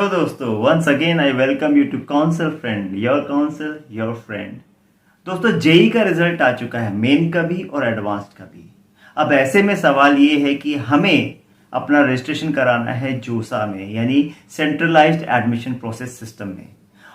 Hello दोस्तों, once again I welcome you to council friend, your council your friend. दोस्तों, JEE का result आ चुका है, मेन का भी और एडवांस्ड का भी। अब ऐसे में सवाल ये है कि हमें अपना रजिस्ट्रेशन कराना है जोसा में, यानी सेंट्रलाइज्ड एडमिशन प्रोसेस सिस्टम में।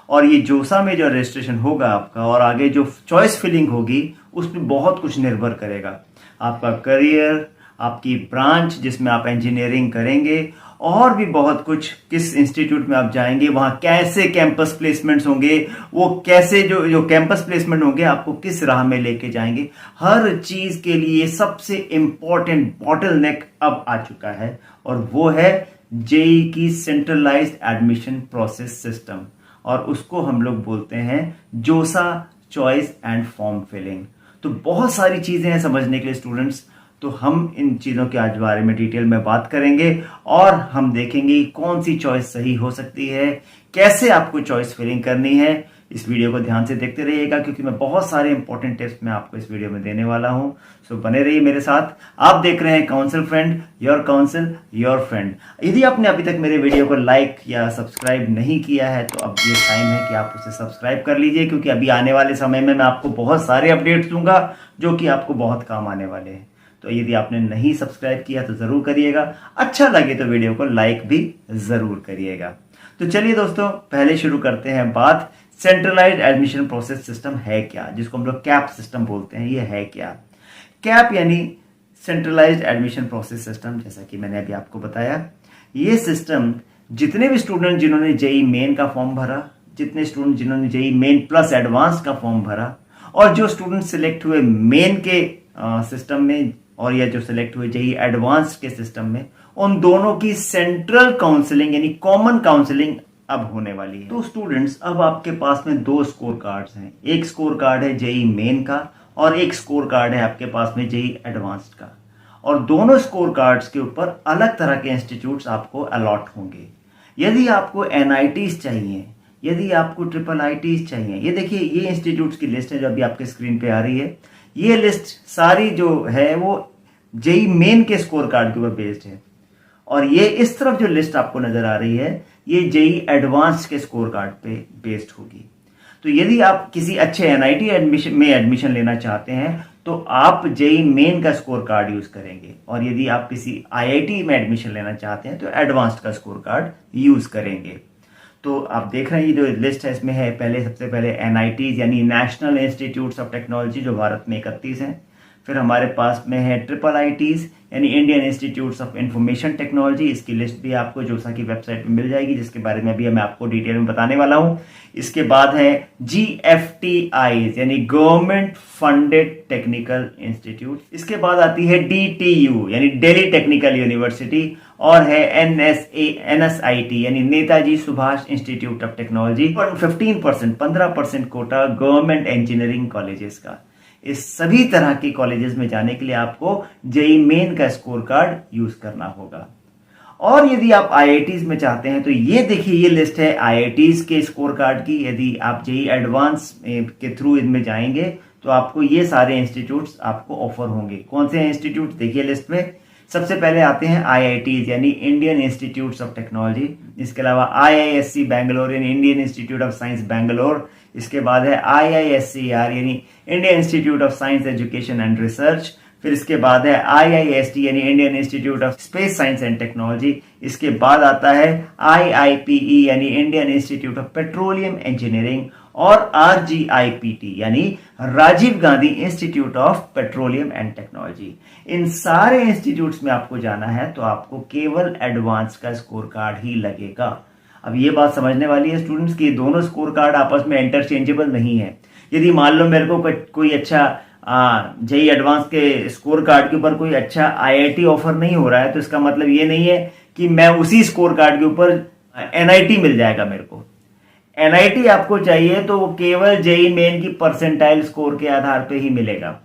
और ये जोसा में जो रजिस्ट्रेशन होगा आपका और आगे जो चॉइस फिलिंग होगी उस पर बहुत कुछ निर्भर करेगा। आपका करियर, आपकी ब्रांच जिसमें आप इंजीनियरिंग करेंगे, और भी बहुत कुछ, किस इंस्टीट्यूट में आप जाएंगे, वहां कैसे कैंपस प्लेसमेंट्स होंगे, वो कैसे जो कैंपस प्लेसमेंट होंगे आपको किस राह में लेके जाएंगे, हर चीज के लिए सबसे इंपॉर्टेंट बॉटलनेक अब आ चुका है और वो है जेई की सेंट्रलाइज्ड एडमिशन प्रोसेस सिस्टम, और उसको हम लोग बोलते हैं जोसा चॉइस एंड फॉर्म फिलिंग। तो बहुत सारी चीजें हैं समझने के लिए स्टूडेंट्स, तो हम इन चीज़ों के आज बारे में डिटेल में बात करेंगे और हम देखेंगे कौन सी चॉइस सही हो सकती है, कैसे आपको चॉइस फिलिंग करनी है। इस वीडियो को ध्यान से देखते रहिएगा क्योंकि मैं बहुत सारे इंपॉर्टेंट टिप्स मैं आपको इस वीडियो में देने वाला हूं। सो बने रहिए मेरे साथ। आप देख रहे हैं council friend, your council your friend. यदि आपने अभी तक मेरे वीडियो को लाइक या सब्सक्राइब नहीं किया है तो अब ये टाइम है कि आप उसे सब्सक्राइब कर लीजिए, क्योंकि अभी आने वाले समय में मैं आपको बहुत सारे अपडेट्स दूंगा जो कि आपको बहुत काम आने वाले हैं। तो यदि आपने नहीं सब्सक्राइब किया तो जरूर करिएगा, अच्छा लगे तो वीडियो को लाइक भी जरूर करिएगा। तो चलिए दोस्तों, पहले शुरू करते हैं बात। सेंट्रलाइज्ड एडमिशन प्रोसेस सिस्टम है क्या, जिसको हम लोग कैप सिस्टम बोलते हैं, ये है क्या? कैप यानी सेंट्रलाइज्ड एडमिशन प्रोसेस सिस्टम, जैसा कि मैंने अभी आपको बताया, ये सिस्टम जितने भी स्टूडेंट जिन्होंने जेई मेन का फॉर्म भरा, जितने स्टूडेंट जिन्होंने जेई मेन प्लस एडवांस का फॉर्म भरा, और जो स्टूडेंट सिलेक्ट हुए मेन के सिस्टम में और या जो सिलेक्ट हुए जेई एडवांस के सिस्टम में, उन दोनों की सेंट्रल काउंसलिंग यानी कॉमन काउंसलिंग अब होने वाली है। तो स्टूडेंट्स, अब आपके पास में दो स्कोर कार्ड्स हैं। एक स्कोर कार्ड है जेई मेन का और एक स्कोर कार्ड है आपके पास में जेई एडवांस्ड का, और दोनों स्कोर कार्ड्स के ऊपर अलग तरह के इंस्टीट्यूट्स आपको अलॉट होंगे। यदि आपको एनआईटीज चाहिए, यदि आपको ट्रिपल आईटीज चाहिए, ये देखिए ये इंस्टीट्यूट्स की लिस्ट है जो अभी आपके स्क्रीन पे आ रही है। ये लिस्ट सारी जो है वो जेई मेन के स्कोर कार्ड के ऊपर बेस्ड है, और ये इस तरफ जो लिस्ट आपको नजर आ रही है ये जेई एडवांस के स्कोर कार्ड पे बेस्ड होगी। तो यदि आप किसी अच्छे एनआईटी एडमिशन लेना चाहते हैं तो आप जेई मेन का स्कोर कार्ड यूज करेंगे, और यदि आप किसी आईआईटी में एडमिशन लेना चाहते हैं तो एडवांस्ड का स्कोर कार्ड यूज करेंगे। तो आप देख रहे हैं ये जो लिस्ट है इसमें है सबसे पहले एनआईटीज यानी नेशनल इंस्टीट्यूट्स ऑफ टेक्नोलॉजी, जो भारत में 31 हैं। फिर हमारे पास में है ट्रिपल आईटीज यानी Indian institutes of information technology. इसकी लिस्ट भी आपको जोसा की वेबसाइट में मिल जाएगी, जिसके बारे में भी मैं आपको डिटेल में बताने वाला हूं। इसके बाद है जीएफटीआईज यानी गवर्नमेंट फंडेड टेक्निकल इंस्टीट्यूट। इसके बाद आती है डीटीयू यानी दिल्ली टेक्निकल यूनिवर्सिटी, और है एनएसआईटी यानी Netaji Subhash institute of technology. 15% quota government engineering colleges का। इस सभी तरह के कॉलेजेस में जाने के लिए आपको जेई मेन का स्कोर कार्ड यूज करना होगा। और यदि आप आईआईटीज में चाहते हैं तो ये देखिए ये लिस्ट है आईआईटीज के स्कोर कार्ड की। यदि आप जेई एडवांस के थ्रू इनमें जाएंगे तो आपको ये सारे इंस्टीट्यूट्स आपको ऑफर होंगे। कौन से इंस्टीट्यूट देखिए लिस्ट में, सबसे पहले आते हैं आईआईटीज यानी इंडियन इंस्टीट्यूट्स ऑफ टेक्नोलॉजी। इसके अलावा आईआईएससी बैंगलोर यानी Indian institute of science Bangalore. इसके बाद है आईआईएससीआर यानी Indian institute of science education and research. फिर इसके बाद है आईआईएसटी यानी Indian institute of space science and technology. इसके बाद आता है आईआईपीई यानी Indian institute of petroleum engineering, और आरजीआईपीटी यानी Rajiv Gandhi institute of petroleum and technology. इन सारे इंस्टीट्यूट्स में आपको जाना है तो आपको केवल एडवांस का स्कोर कार्ड ही लगेगा। अब ये बात समझने वाली है स्टूडेंट्स कि दोनों स्कोर कार्ड आपस में इंटरचेंजेबल नहीं है। यदि मान लो मेरे को कोई अच्छा जेई एडवांस के स्कोर कार्ड के ऊपर कोई अच्छा आईआईटी ऑफर नहीं हो रहा है तो इसका मतलब ये नहीं है कि मैं उसी स्कोर कार्ड के ऊपर एनआईटी मिल जाएगा। मेरे को एनआईटी आपको चाहिए तो वो केवल जेई मेन की परसेंटाइल स्कोर के आधार पे ही मिलेगा,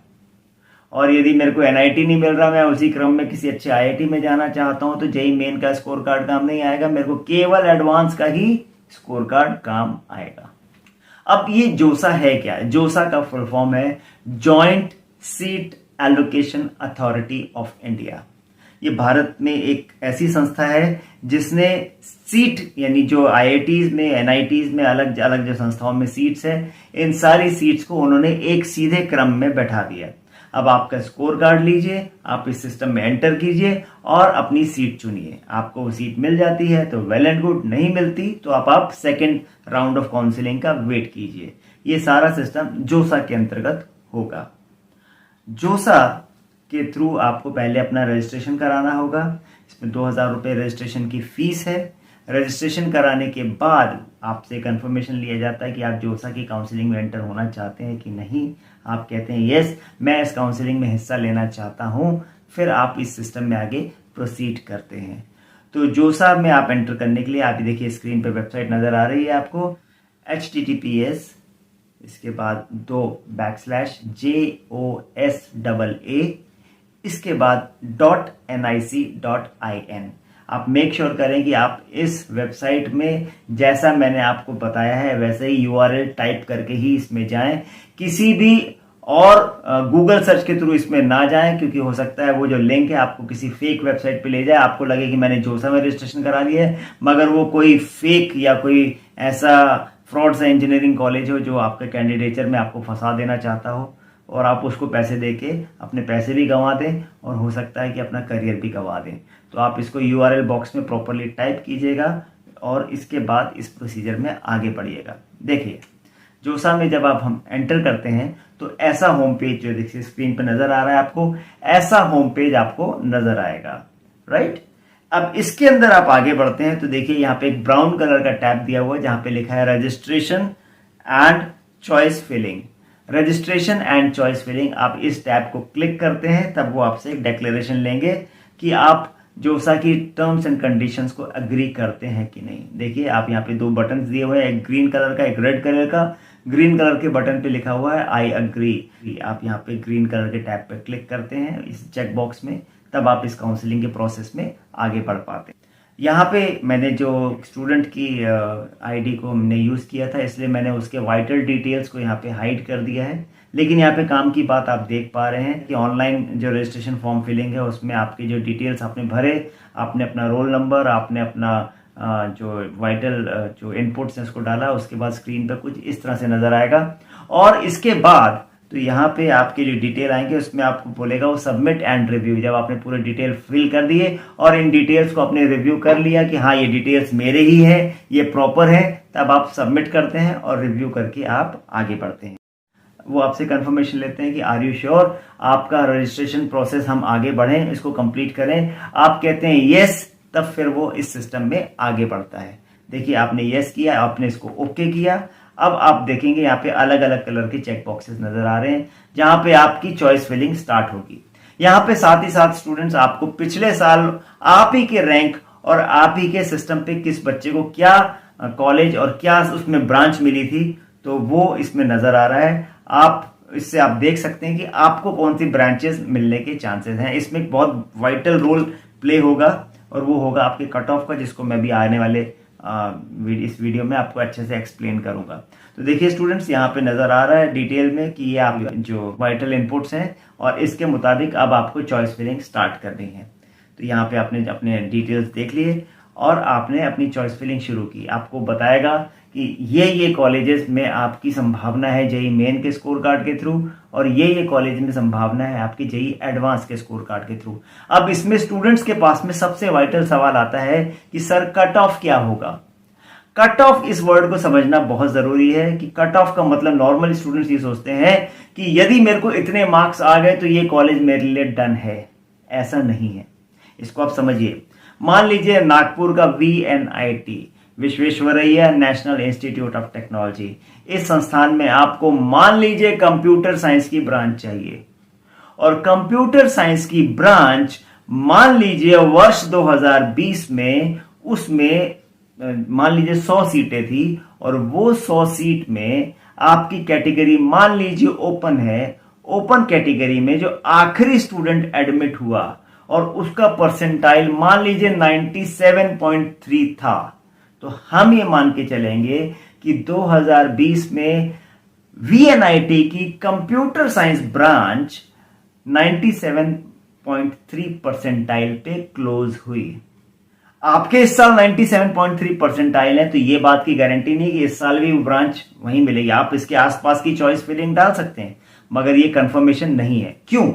और यदि मेरे को एनआईटी नहीं मिल रहा, मैं उसी क्रम में किसी अच्छे आईआईटी में जाना चाहता हूं तो जेई मेन का स्कोर कार्ड काम नहीं आएगा, मेरे को केवल एडवांस का ही स्कोर कार्ड काम आएगा। अब ये जोसा है क्या? जोसा का फुल फॉर्म है joint seat allocation authority of India. ये भारत में एक ऐसी संस्था है जिसने सीट यानी जो आईआईटीज में, एनआईटीज में, अलग अलग जो संस्थाओं में सीट्स है, इन सारी सीट्स को उन्होंने एक सीधे क्रम में बैठा दिया। अब आपका स्कोर कार्ड लीजिए, आप इस सिस्टम में एंटर कीजिए और अपनी सीट चुनिए। आपको वो सीट मिल जाती है तो वेल एंड गुड, नहीं मिलती तो आप सेकेंड राउंड ऑफ काउंसलिंग का वेट कीजिए। ये सारा सिस्टम जोसा के अंतर्गत होगा। जोसा के थ्रू आपको पहले अपना रजिस्ट्रेशन कराना होगा। इसमें 2000 रुपये रजिस्ट्रेशन की फीस है। रजिस्ट्रेशन कराने के बाद आपसे कंफर्मेशन लिया जाता है कि आप जोसा की काउंसलिंग में एंटर होना चाहते हैं कि नहीं। आप कहते हैं यस, मैं इस काउंसलिंग में हिस्सा लेना चाहता हूं। फिर आप इस सिस्टम में आगे प्रोसीड करते हैं। तो जोसा में आप एंटर करने के लिए आप देखिए स्क्रीन पे वेबसाइट नजर आ रही है आपको, https इसके बाद 2/JOSAA इसके बाद .nic.in। आप मेक श्योर करें कि आप इस वेबसाइट में जैसा मैंने आपको बताया है वैसे ही URL टाइप करके ही इसमें जाएं। किसी भी और गूगल सर्च के थ्रू इसमें ना जाएं, क्योंकि हो सकता है वो जो लिंक है आपको किसी फेक वेबसाइट पे ले जाए। आपको लगे कि मैंने जोसा में रजिस्ट्रेशन करा लिया है, मगर वो कोई फेक या कोई ऐसा फ्रॉड सा इंजीनियरिंग कॉलेज हो जो आपके कैंडिडेचर में आपको फंसा देना चाहता हो और आप उसको पैसे देके अपने पैसे भी गंवा दें और हो सकता है कि अपना करियर भी गंवा दें। तो आप इसको URL बॉक्स में प्रॉपरली टाइप कीजिएगा और इसके बाद इस प्रोसीजर में आगे बढ़िएगा। देखिए जोसा में जब आप हम एंटर करते हैं तो ऐसा होम पेज जो देखिए स्क्रीन पर नजर आ रहा है आपको, ऐसा होम पेज आपको नजर आएगा, राइट। अब इसके अंदर आप आगे बढ़ते हैं तो देखिए यहाँ पे एक ब्राउन कलर का टैब दिया हुआ है जहां पे लिखा है registration and choice filling. Registration and choice filling, आप इस टैब को क्लिक करते हैं तब वो आपसे एक डिक्लेरेशन लेंगे कि आप जोसा की टर्म्स एंड कंडीशंस को अग्री करते हैं कि नहीं। देखिए आप यहाँ पे दो बटन दिए हुए हैं, एक ग्रीन कलर का, एक रेड कलर का। ग्रीन कलर के बटन पे लिखा हुआ है आई अग्री। आप यहाँ पे ग्रीन कलर के टैब पे क्लिक करते हैं इस चेक बॉक्स में, तब आप इस काउंसलिंग के प्रोसेस में आगे बढ़ पाते हैं। यहाँ पे मैंने जो स्टूडेंट की आईडी को हमने यूज़ किया था, इसलिए मैंने उसके वाइटल डिटेल्स को यहाँ पे हाइड कर दिया है। लेकिन यहाँ पे काम की बात आप देख पा रहे हैं कि ऑनलाइन जो रजिस्ट्रेशन फॉर्म फिलिंग है उसमें आपके जो डिटेल्स आपने भरे, आपने अपना रोल नंबर, आपने अपना जो वाइटल जो इनपुट्स हैं उसको डाला, उसके बाद स्क्रीन पर कुछ इस तरह से नज़र आएगा। और इसके बाद तो यहाँ पे आपके जो डिटेल आएंगे उसमें आपको बोलेगा वो सबमिट एंड रिव्यू। जब आपने पूरे डिटेल फिल कर दिए और इन डिटेल्स को आपने रिव्यू कर लिया कि हाँ ये डिटेल्स मेरे ही है, ये प्रॉपर है, तब आप सबमिट करते हैं और रिव्यू करके आप आगे बढ़ते हैं। वो आपसे कंफर्मेशन लेते हैं कि आर यू श्योर, आपका रजिस्ट्रेशन प्रोसेस हम आगे बढ़ें, इसको कंप्लीट करें। आप कहते हैं यस, तब फिर वो इस सिस्टम में आगे बढ़ता है। देखिए आपने यस किया, आपने इसको ओके किया। अब आप देखेंगे यहाँ पे अलग अलग कलर के चेक बॉक्सेस नजर आ रहे हैं जहां पे आपकी चॉइस फिलिंग स्टार्ट होगी। यहाँ पे साथ ही साथ स्टूडेंट्स आपको पिछले साल आप ही के रैंक और आप ही के सिस्टम पे किस बच्चे को क्या कॉलेज और क्या उसमें ब्रांच मिली थी, तो वो इसमें नजर आ रहा है। आप इससे आप देख सकते हैं कि आपको कौन सी ब्रांचेस मिलने के चांसेस हैं। इसमें एक बहुत वाइटल रोल प्ले होगा और वो होगा आपके कट ऑफ का, जिसको मैं भी आने वाले इस वीडियो में आपको अच्छे से एक्सप्लेन करूंगा। तो देखिए स्टूडेंट्स यहाँ पे नजर आ रहा है डिटेल में कि ये आप जो वाइटल इनपुट्स हैं और इसके मुताबिक अब आपको चॉइस फिलिंग स्टार्ट करनी है। तो यहाँ पे आपने अपने डिटेल्स देख लिए और आपने अपनी चॉइस फिलिंग शुरू की। आपको बताएगा कि ये कॉलेजेस में आपकी संभावना है जेई मेन के स्कोर कार्ड के थ्रू और ये कॉलेज में संभावना है आपकी जेई एडवांस के स्कोर कार्ड के थ्रू। अब इसमें स्टूडेंट्स के पास में सबसे वाइटल सवाल आता है कि सर कट ऑफ क्या होगा। कट ऑफ इस वर्ड को समझना बहुत जरूरी है कि कट ऑफ का मतलब नॉर्मल स्टूडेंट्स ये सोचते हैं कि यदि मेरे को इतने मार्क्स आ गए तो ये कॉलेज मेरे लिए डन है। ऐसा नहीं है, इसको आप समझिए। मान लीजिए नागपुर का VNIT, Visvesvaraya national institute of technology, इस संस्थान में आपको मान लीजिए कंप्यूटर साइंस की ब्रांच चाहिए और कंप्यूटर साइंस की ब्रांच मान लीजिए वर्ष 2020 में उसमें मान लीजिए 100 सीटें थी और वो 100 सीट में आपकी कैटेगरी मान लीजिए ओपन है। ओपन कैटेगरी में जो आखिरी स्टूडेंट एडमिट हुआ और उसका परसेंटाइल मान लीजिए 97.3 था, तो हम ये मान के चलेंगे कि 2020 में VNIT की कंप्यूटर साइंस ब्रांच 97 97.3 परसेंटाइल पे क्लोज हुई। आपके इस साल 97.3 परसेंटाइल है, तो ये बात की गारंटी नहीं कि इस साल भी वो ब्रांच वहीं मिलेगी। आप इसके आसपास की चॉइस फिलिंग डाल सकते हैं, मगर ये कंफर्मेशन नहीं है। क्यों?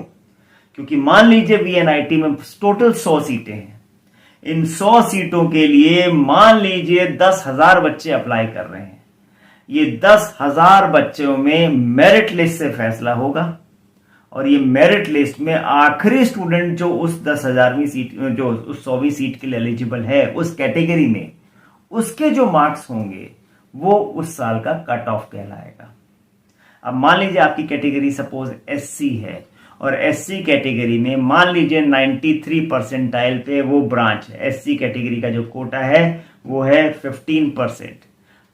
क्योंकि मान लीजिए वीएनआईटी में टोटल 100 सीटें हैं। इन 100 सीटों के लिए मान लीजिए 10,000 बच्चे अप्लाई कर रहे हैं। ये 10,000 बच्चों में मेरिट लिस्ट से फैसला होगा, और ये मेरिट लिस्ट में आखिरी स्टूडेंट जो उस 10,000वीं सीट, जो उस 100वीं सीट के लिए एलिजिबल है उस कैटेगरी में, उसके जो मार्क्स होंगे वो उस साल का कट ऑफ कहलाएगा। अब मान लीजिए आपकी कैटेगरी सपोज एससी है, और एससी कैटेगरी में मान लीजिए 93 परसेंटाइल पे वो ब्रांच है। एससी कैटेगरी का जो कोटा है वो है 15%।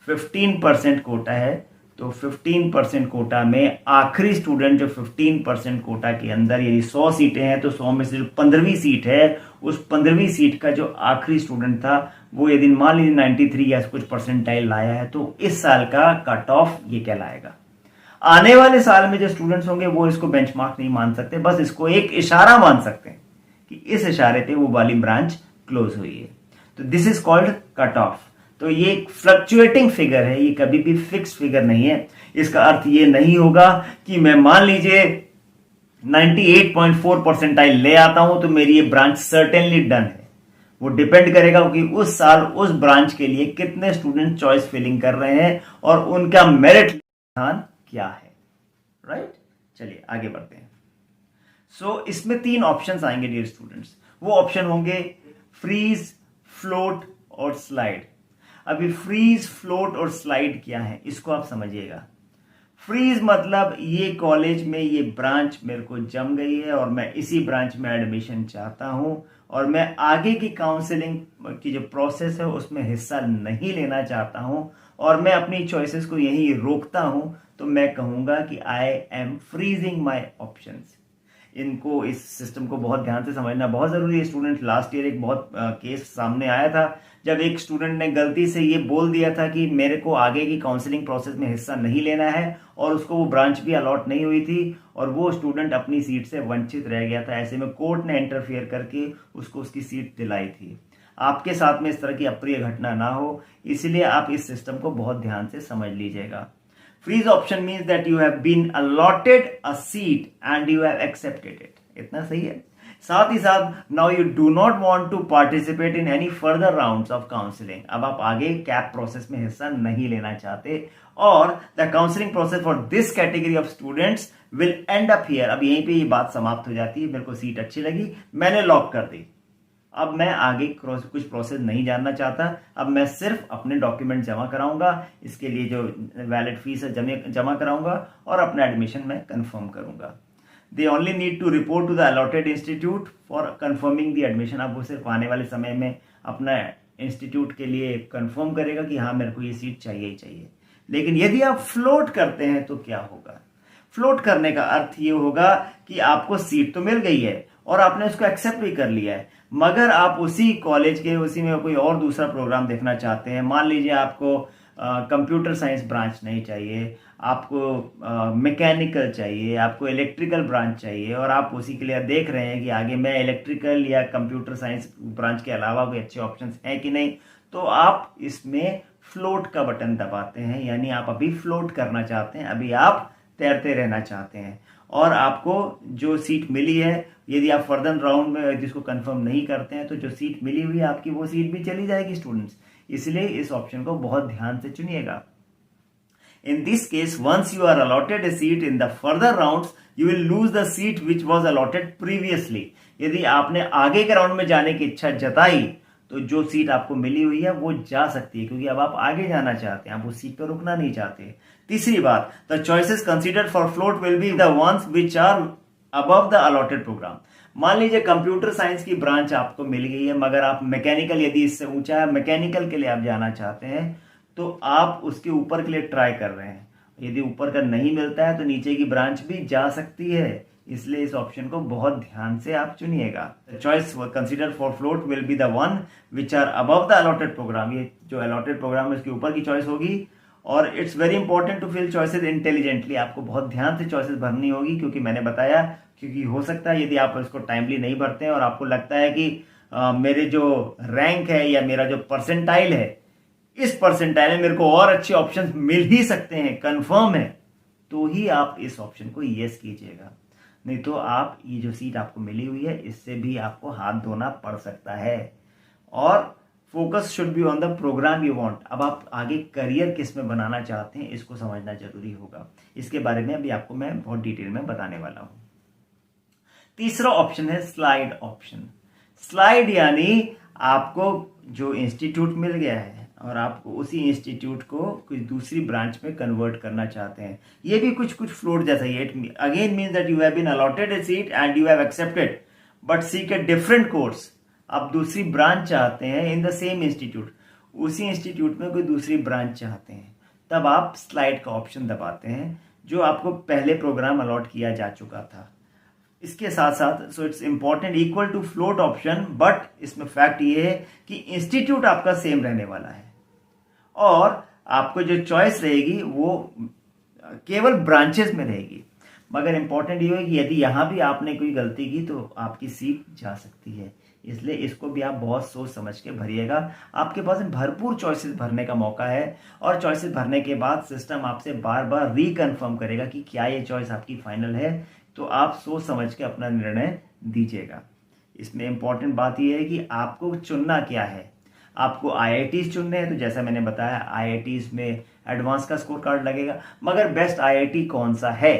15% कोटा है, तो 15% कोटा में आखिरी स्टूडेंट जो 15% कोटा के अंदर, यदि 100 सीटें हैं तो 100 में से जो 15वीं सीट है, उस 15वीं सीट का जो आखिरी स्टूडेंट था वो यदि मान लीजिए 93 या कुछ परसेंटाइल लाया है, तो इस साल का कट ऑफ ये कहलाएगा। आने वाले साल में जो स्टूडेंट्स होंगे वो इसको बेंचमार्क नहीं मान सकते, बस इसको एक इशारा मान सकते हैं कि इस इशारे पे वो वाली ब्रांच क्लोज हुई है। तो this is called cut off. तो ये एक फ्लक्चुएटिंग फिगर है, ये कभी भी फिक्स फिगर नहीं है। इसका अर्थ ये नहीं होगा कि मैं मान लीजिए 98.4 परसेंटाइल ले आता हूं तो मेरी ये ब्रांच सर्टेनली डन है। वो डिपेंड करेगा कि उस साल उस ब्रांच के लिए कितने स्टूडेंट चॉइस फिलिंग कर रहे हैं और उनका मेरिट स्थान क्या है। राइट, चलिए आगे बढ़ते हैं। सो इसमें 3 ऑप्शंस आएंगे डियर स्टूडेंट्स। वो ऑप्शन होंगे फ्रीज, फ्लोट और स्लाइड। अभी फ्रीज, फ्लोट और स्लाइड क्या है इसको आप समझिएगा। फ्रीज मतलब ये कॉलेज में ये ब्रांच मेरे को जम गई है और मैं इसी ब्रांच में एडमिशन चाहता हूं, और मैं आगे की काउंसलिंग की जो प्रोसेस है उसमें हिस्सा नहीं लेना चाहता हूं, और मैं अपनी चॉइसेस को यहीं रोकता हूं, तो मैं कहूंगा कि I am freezing my options. इनको, इस सिस्टम को बहुत ध्यान से समझना बहुत जरूरी है स्टूडेंट। लास्ट ईयर एक बहुत केस सामने आया था, जब एक स्टूडेंट ने गलती से ये बोल दिया था कि मेरे को आगे की काउंसलिंग प्रोसेस में हिस्सा नहीं लेना है, और उसको वो ब्रांच भी अलॉट नहीं हुई थी, और वो स्टूडेंट अपनी सीट से वंचित रह गया था। ऐसे में कोर्ट ने इंटरफियर करके उसको उसकी सीट दिलाई थी। आपके साथ में इस तरह की अप्रिय घटना ना हो, इसलिए आप इस सिस्टम को बहुत ध्यान से समझ लीजिएगा। Freeze option means that you have been allotted a seat and you have accepted it. इतना सही है। साथ ही साथ now you do not want to participate in any further rounds of counseling. अब आप आगे कैप प्रोसेस में हिस्सा नहीं लेना चाहते, और the counseling process for this category of students will end up here. अब यहीं पे ये बात समाप्त हो जाती है। मेरे को सीट अच्छी लगी, मैंने लॉक कर दी। अब मैं आगे कुछ प्रोसेस नहीं जानना चाहता। अब मैं सिर्फ अपने डॉक्यूमेंट जमा कराऊंगा, इसके लिए जो वैलिड फीस है जमा कराऊंगा, और अपना एडमिशन मैं कंफर्म करूंगा। They only need to report to the allotted institute for confirming the admission. अब वो सिर्फ आने वाले समय में अपना इंस्टीट्यूट के लिए कंफर्म करेगा कि हाँ मेरे को ये सीट चाहिए ही चाहिए। लेकिन यदि आप फ्लोट करते हैं तो क्या होगा? फ्लोट करने का अर्थ ये होगा कि आपको सीट तो मिल गई है और आपने उसको एक्सेप्ट भी कर लिया है, मगर आप उसी कॉलेज के उसी में कोई और दूसरा प्रोग्राम देखना चाहते हैं। मान लीजिए आपको कंप्यूटर साइंस ब्रांच नहीं चाहिए, आपको मैकेनिकल चाहिए, आपको इलेक्ट्रिकल ब्रांच चाहिए, और आप उसी के लिए देख रहे हैं कि आगे मैं इलेक्ट्रिकल या कंप्यूटर साइंस ब्रांच के अलावा कोई अच्छे ऑप्शंस हैं कि नहीं, तो आप इसमें फ्लोट का बटन दबाते हैं। यानी आप अभी फ्लोट करना चाहते हैं, अभी आप तैरते रहना चाहते हैं, और आपको जो सीट मिली है, यदि आप फर्दर राउंड में जिसको कंफर्म नहीं करते हैं, तो जो सीट मिली हुई है आपकी वो सीट भी चली जाएगी स्टूडेंट्स। इसलिए इस ऑप्शन को बहुत ध्यान से चुनिएगा। In this case, once you are allotted a seat in the further rounds, you will lose the seat which was allotted previously. यदि आपने आगे के राउंड में जाने की इच्छा जताई, तो जो सीट आपको मिली हुई है वो जा सकती है, क्योंकि अब आप आगे जाना चाहते हैं, आप उस सीट पर रुकना नहीं चाहते। तीसरी बात, the choices considered for float will be the ones which are above the allotted program. मान लीजिए कंप्यूटर साइंस की ब्रांच आपको मिल गई है, मगर आप मैकेनिकल, यदि इससे ऊंचा है मैकेनिकल के लिए आप जाना चाहते हैं, तो आप उसके ऊपर के लिए ट्राई कर रहे हैं। यदि ऊपर का नहीं मिलता है तो नीचे की ब्रांच भी जा सकती है, इसलिए इस ऑप्शन को बहुत ध्यान से आप चुनिएगा। Choice consider for float will be the one which are above the allotted programme. ये जो अलॉटेड प्रोग्राम है उसके ऊपर की चॉइस होगी, और it's very important to fill choices intelligently. आपको बहुत ध्यान से चॉइसेस भरनी होगी, क्योंकि मैंने बताया, क्योंकि हो सकता है यदि आप इसको टाइमली नहीं भरते हैं और आपको लगता है कि मेरे जो रैंक है या मेरा जो परसेंटाइल है, इस परसेंटाइल में मेरे को और अच्छे ऑप्शंस मिल ही सकते हैं, कंफर्म है, तो ही आप इस ऑप्शन को यस कीजिएगा। नहीं तो आप ये जो सीट आपको मिली हुई है, इससे भी आपको हाथ धोना पड़ सकता है। और focus should be on the program you want. अब आप आगे करियर किस में बनाना चाहते हैं, इसको समझना जरूरी होगा। इसके बारे में अभी आपको मैं बहुत डिटेल में बताने वाला हूं। तीसरा ऑप्शन है स्लाइड ऑप्शन। स्लाइड यानी आपको जो इंस्टीट्यूट मिल गया है और आपको उसी इंस्टीट्यूट को कुछ दूसरी ब्रांच में कन्वर्ट करना चाहते हैं। ये भी कुछ फ्लोट जैसा ही है। It again means that you have been allotted a seat and you have accepted but seek a different course. आप दूसरी ब्रांच चाहते हैं इन द सेम इंस्टीट्यूट, उसी इंस्टीट्यूट में कोई दूसरी ब्रांच चाहते हैं, तब आप स्लाइड का ऑप्शन दबाते हैं, जो आपको पहले प्रोग्राम अलॉट किया जा चुका था। इसके साथ साथ so it's important equal to float option, but इसमें फैक्ट ये है कि इंस्टीट्यूट आपका सेम रहने वाला है और आपको जो चॉइस रहेगी वो केवल ब्रांचेस में रहेगी। मगर इंपॉर्टेंट ये है कि यदि यहां भी आपने कोई गलती की तो आपकी सीट जा सकती है। इसलिए इसको भी आप बहुत सोच समझ के भरिएगा। आपके पास भरपूर चॉइसेस भरने का मौका है और चॉइसेस भरने के बाद सिस्टम आपसे बार बार रिकन्फर्म करेगा कि क्या ये चॉइस आपकी फाइनल है। तो आप सोच समझ के अपना निर्णय दीजिएगा। इसमें इंपॉर्टेंट बात यह है कि आपको चुनना क्या है। आपको आईआईटीज चुनने हैं तो जैसा मैंने बताया, आईआईटीज में एडवांस का स्कोर कार्ड लगेगा। मगर बेस्ट आईआईटी कौन सा है?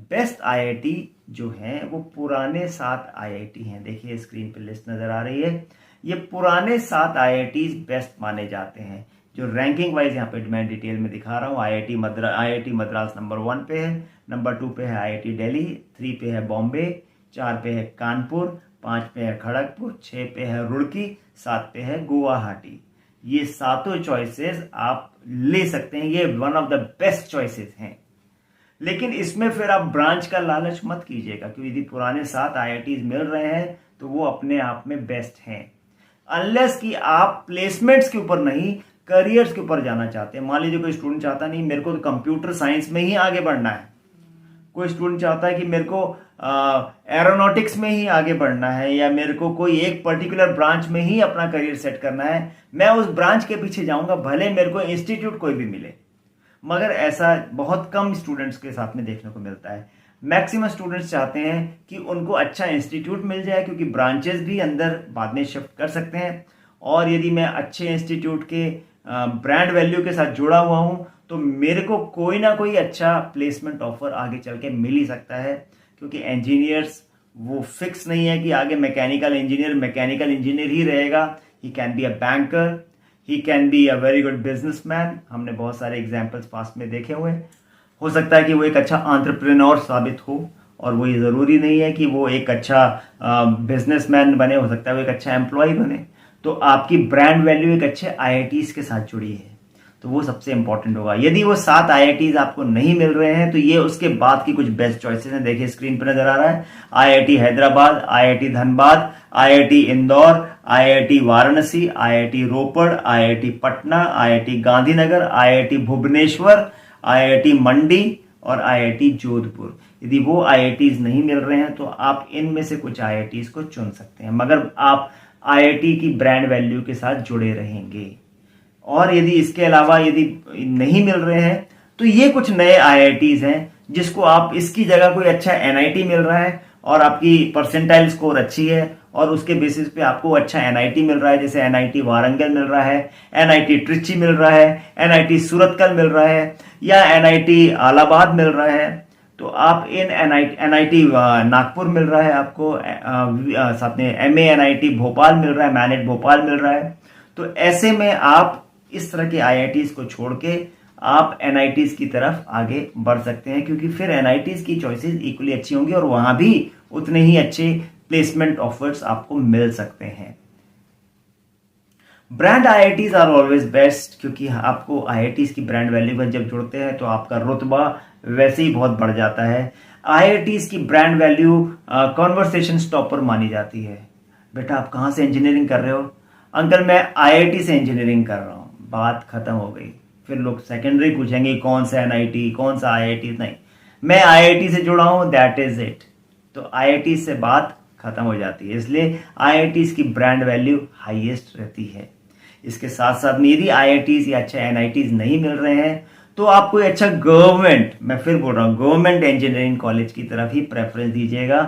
बेस्ट आईआईटी जो है वो पुराने 7 आईआईटी हैं। देखिए स्क्रीन पे लिस्ट नजर आ रही है। ये पुराने 7 आईआईटीज बेस्ट माने जाते हैं, जो रैंकिंग वाइज यहाँ पे मैं डिटेल में दिखा रहा हूँ। आईआईटी मद्रास नंबर 1 पे है, नंबर 2 पे है आईआईटी दिल्ली, 3 पे है बॉम्बे, 4 पे है कानपुर, 5 पे है खड़गपुर, 6 पे है रुड़की, 7 पे है गुवाहाटी। ये सातों चॉइसेस आप ले सकते हैं, ये one of the best choices हैं। लेकिन इसमें फिर आप ब्रांच का लालच मत कीजिएगा, क्योंकि यदि पुराने 7 आईआईटीज मिल रहे हैं तो वो अपने आप में बेस्ट हैं, अनलेस कि आप प्लेसमेंट्स के ऊपर नहीं, करियर्स के ऊपर जाना चाहते हैं। मान लीजिए कोई स्टूडेंट चाहता नहीं मेरे को तो कंप्यूटर साइंस में ही आगे बढ़ना है, कोई स्टूडेंट चाहता है कि मेरे को एरोनॉटिक्स में ही आगे बढ़ना है, या मेरे को कोई एक पर्टिकुलर ब्रांच में ही अपना करियर सेट करना है, मैं उस ब्रांच के पीछे जाऊंगा, भले मेरे को इंस्टीट्यूट कोई भी मिले। मगर ऐसा बहुत कम स्टूडेंट्स के साथ में देखने को मिलता है। मैक्सिमम स्टूडेंट्स चाहते हैं कि उनको अच्छा इंस्टीट्यूट मिल जाए, क्योंकि ब्रांचेस भी अंदर बाद में शिफ्ट कर सकते हैं। और यदि मैं अच्छे इंस्टीट्यूट के ब्रांड वैल्यू के साथ जुड़ा हुआ हूं तो मेरे को कोई ना कोई अच्छा प्लेसमेंट ऑफर आगे चल के मिल ही सकता है। क्योंकि इंजीनियर्स वो फिक्स नहीं है कि आगे मैकेनिकल इंजीनियर ही रहेगा। He can be a banker, he can be a very good businessman. हमने बहुत सारे एग्जाम्पल्स पास में देखे हुए हैं। हो सकता है कि वो एक अच्छा एंटरप्रेन्योर साबित हो, और वो ये जरूरी नहीं है कि वो एक अच्छा बिजनेसमैन बने, हो सकता है वो एक अच्छा एम्प्लॉय बने। तो आपकी ब्रांड वैल्यू एक अच्छे आईआईटीज के साथ जुड़ी है, तो वो सबसे इंपॉर्टेंट होगा। यदि वो 7 आईआईटीज आपको नहीं मिल रहे हैं तो ये उसके बाद की कुछ बेस्ट चॉइसेस हैं। देखिए स्क्रीन पर नजर आ रहा है, IIT Hyderabad, IIT Dhanbad, IIT Indore, IIT Varanasi, IIT Ropar, IIT Patna, IIT Gandhinagar, IIT Bhubaneswar, IIT Mandi और आईआईटी जोधपुर। यदि वो आईआईटीज नहीं मिल रहे हैं तो आप इनमें से कुछ आईआईटीज को चुन सकते हैं, मगर आप आईआईटी की ब्रांड वैल्यू के साथ जुड़े रहेंगे। और यदि इसके अलावा यदि नहीं मिल रहे हैं तो ये कुछ नए आईआईटीज हैं जिसको आप, इसकी जगह कोई अच्छा एनआईटी मिल रहा है और आपकी परसेंटाइल स्कोर अच्छी है और उसके बेसिस पे आपको अच्छा एनआईटी मिल रहा है, जैसे एनआईटी वारंगल मिल रहा है, एनआईटी ट्रिची मिल रहा है, एनआईटी सूरतकल मिल रहा है, या एनआईटी इलाहाबाद मिल रहा है, तो आप इन एनआईटी नागपुर मिल रहा है आपको, साथ में एमए एनआईटी भोपाल मिल रहा है, मैनेट भोपाल मिल रहा है। तो ऐसे में आप इस तरह के आईआईटीज को छोड़ के आप एनआईटीज की तरफ आगे बढ़ सकते हैं, क्योंकि फिर एनआईटीज की चॉइसेस इक्वली अच्छी होंगी और वहां भी उतने ही अच्छे प्लेसमेंट ऑफर्स आपको मिल सकते हैं। Brand IITs are always best, क्योंकि आपको आईआईटीज की ब्रांड वैल्यू पर जब जुड़ते हैं तो आपका रुतबा वैसे ही बहुत बढ़ जाता है। आईआईटीज की ब्रांड वैल्यू कॉन्वर्सेशन स्टॉपर मानी जाती है। बेटा आप कहां से इंजीनियरिंग कर रहे हो? अंकल मैं आईआईटी से इंजीनियरिंग कर रहा हूं। बात खत्म हो गई, फिर लोग सेकेंडरी पूछेंगे कौन सा एनआईटी, कौन सा आईआईटी। नहीं, मैं आईआईटी से जुड़ा हूं, दैट इज इट। तो आईआईटी से बात खत्म हो जाती है, इसलिए आईआईटी की ब्रांड वैल्यू हाईएस्ट रहती है। इसके साथ साथ में यदि आईआईटीज या अच्छा एनआईटीज नहीं मिल रहे हैं तो आप कोई अच्छा गवर्नमेंट, मैं फिर बोल रहा हूँ, गवर्नमेंट इंजीनियरिंग कॉलेज की तरफ ही प्रेफरेंस दीजिएगा।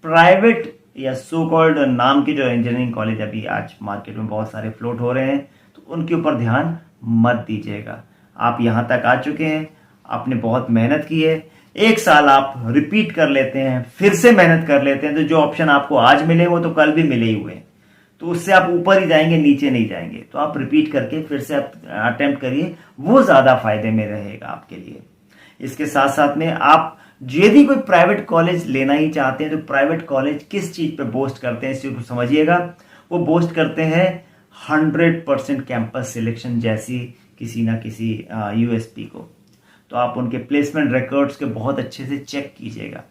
प्राइवेट या सो कॉल्ड नाम के जो इंजीनियरिंग कॉलेज अभी आज मार्केट में बहुत सारे फ्लोट हो रहे हैं, तो उनके ऊपर ध्यान मत दीजिएगा। आप यहाँ तक आ चुके हैं, आपने बहुत मेहनत की है, एक साल आप रिपीट कर लेते हैं, फिर से मेहनत कर लेते हैं, तो जो ऑप्शन आपको आज मिले वो तो कल भी मिले ही हुए हैं, तो उससे आप ऊपर ही जाएंगे, नीचे नहीं जाएंगे। तो आप रिपीट करके फिर से आप अटेम्प्ट करिए, वो ज्यादा फायदे में रहेगा आपके लिए। इसके साथ साथ में आप यदि कोई प्राइवेट कॉलेज लेना ही चाहते हैं तो प्राइवेट कॉलेज किस चीज पे बोस्ट करते हैं इस चीज को समझिएगा। वो बोस्ट करते हैं 100% कैंपस सिलेक्शन जैसी किसी ना किसी यूएसपी को। तो आप उनके प्लेसमेंट रिकॉर्ड्स के बहुत अच्छे से चेक कीजिएगा,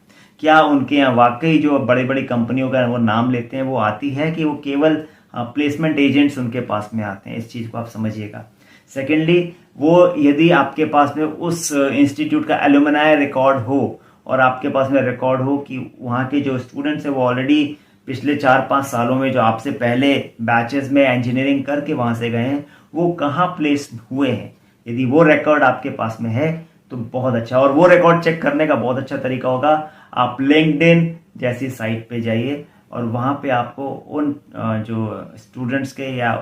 क्या उनके यहाँ वाकई जो बड़ी बड़ी कंपनियों का वो नाम लेते हैं वो आती है, कि वो केवल प्लेसमेंट एजेंट्स उनके पास में आते हैं। इस चीज को आप समझिएगा। सेकेंडली, वो यदि आपके पास में उस इंस्टीट्यूट का एलुमनाई रिकॉर्ड हो और आपके पास में रिकॉर्ड हो कि वहाँ के जो स्टूडेंट्स हैं वो ऑलरेडी पिछले 4-5 सालों में जो आपसे पहले बैचेस में इंजीनियरिंग करके वहां से गए हैं वो कहाँ प्लेस हुए हैं, यदि वो रिकॉर्ड आपके पास में है तो बहुत अच्छा। और वो रिकॉर्ड चेक करने का बहुत अच्छा तरीका होगा, आप लिंक्डइन जैसी साइट पे जाइए और वहां पे आपको उन जो स्टूडेंट्स के या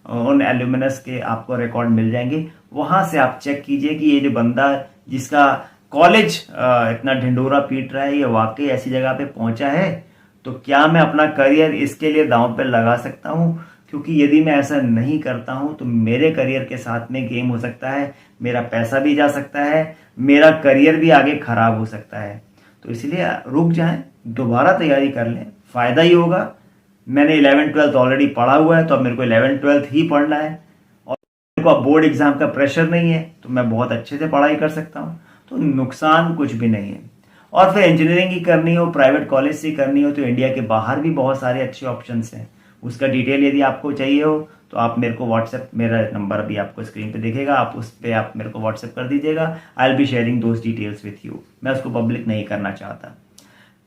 उन एल्यूमिनस के आपको रिकॉर्ड मिल जाएंगे। वहां से आप चेक कीजिए कि ये जो बंदा जिसका कॉलेज इतना ढिंडोरा पीट रहा है ये वाकई ऐसी जगह पे पहुंचा है, तो क्या मैं अपना करियर इसके लिए दांव पे लगा सकता हूं। क्योंकि यदि मैं ऐसा नहीं करता हूं तो मेरे करियर के साथ में गेम हो सकता है, मेरा पैसा भी जा सकता है, मेरा करियर भी आगे खराब हो सकता है। तो इसलिए रुक जाएं, दोबारा तैयारी कर लें, फायदा ही होगा। मैंने 11-12 ऑलरेडी पढ़ा हुआ है, तो अब मेरे को 11-12 ही पढ़ना है और मेरे को अब बोर्ड एग्जाम का प्रेशर नहीं है, तो मैं बहुत अच्छे से पढ़ाई कर सकता हूँ, तो नुकसान कुछ भी नहीं है। और फिर इंजीनियरिंग की करनी हो, प्राइवेट कॉलेज से करनी हो, तो इंडिया के बाहर भी बहुत सारे अच्छे ऑप्शंस हैं। उसका डिटेल यदि आपको चाहिए हो तो आप मेरे को व्हाट्सएप, मेरा नंबर भी आपको स्क्रीन पे दिखेगा, आप उस पर आप मेरे को व्हाट्सएप कर दीजिएगा। I will be sharing those details with you. मैं उसको पब्लिक नहीं करना चाहता।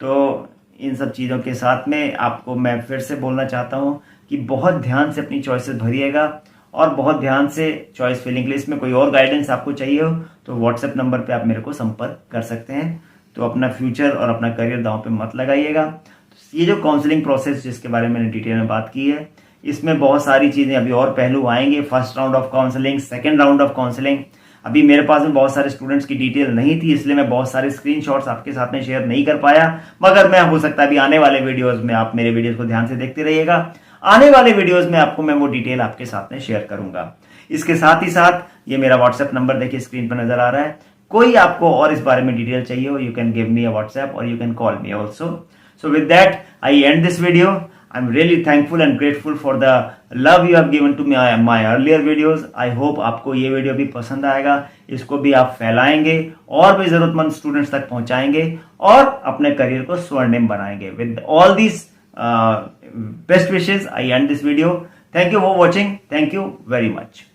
तो इन सब चीज़ों के साथ में आपको मैं फिर से बोलना चाहता हूँ कि बहुत ध्यान से अपनी चॉइसेस भरिएगा और बहुत ध्यान से चॉइस फिलिंग लिस्ट में कोई और गाइडेंस आपको चाहिए हो तो व्हाट्सएप नंबर पे आप मेरे को संपर्क कर सकते हैं। तो अपना फ्यूचर और अपना करियर दांव पे मत लगाइएगा। तो ये जो काउंसलिंग प्रोसेस जिसके बारे में मैंने डिटेल में बात की है, इसमें बहुत सारी चीज़ें अभी और पहलू आएंगे। First round of counselling, second round of counselling. अभी मेरे पास में बहुत सारे स्टूडेंट्स की डिटेल नहीं थी, इसलिए मैं बहुत सारे स्क्रीनशॉट्स आपके साथ में शेयर नहीं कर पाया, मगर मैं हो सकता है अभी आने वाले वीडियोस में, आप मेरे वीडियोस को ध्यान से देखते रहिएगा, आने वाले वीडियोस में आपको मैं वो डिटेल आपके साथ में शेयर करूंगा। इसके साथ ही साथ ये मेरा व्हाट्सएप नंबर देखिए स्क्रीन पर नजर आ रहा है। कोई आपको और इस बारे में डिटेल चाहिए हो, you can give me a WhatsApp और you can call me also. So with that, I end this video. I'm really thankful and grateful for the love you have given to my earlier videos. I hope आपको ये video भी पसंद आएगा, इसको भी आप फैलाएंगे और भी जरूरतमंद स्टूडेंट्स तक पहुंचाएंगे और अपने करियर को स्वर्णिम बनाएंगे। With all these best wishes, I end this video. Thank you for watching. Thank you very much.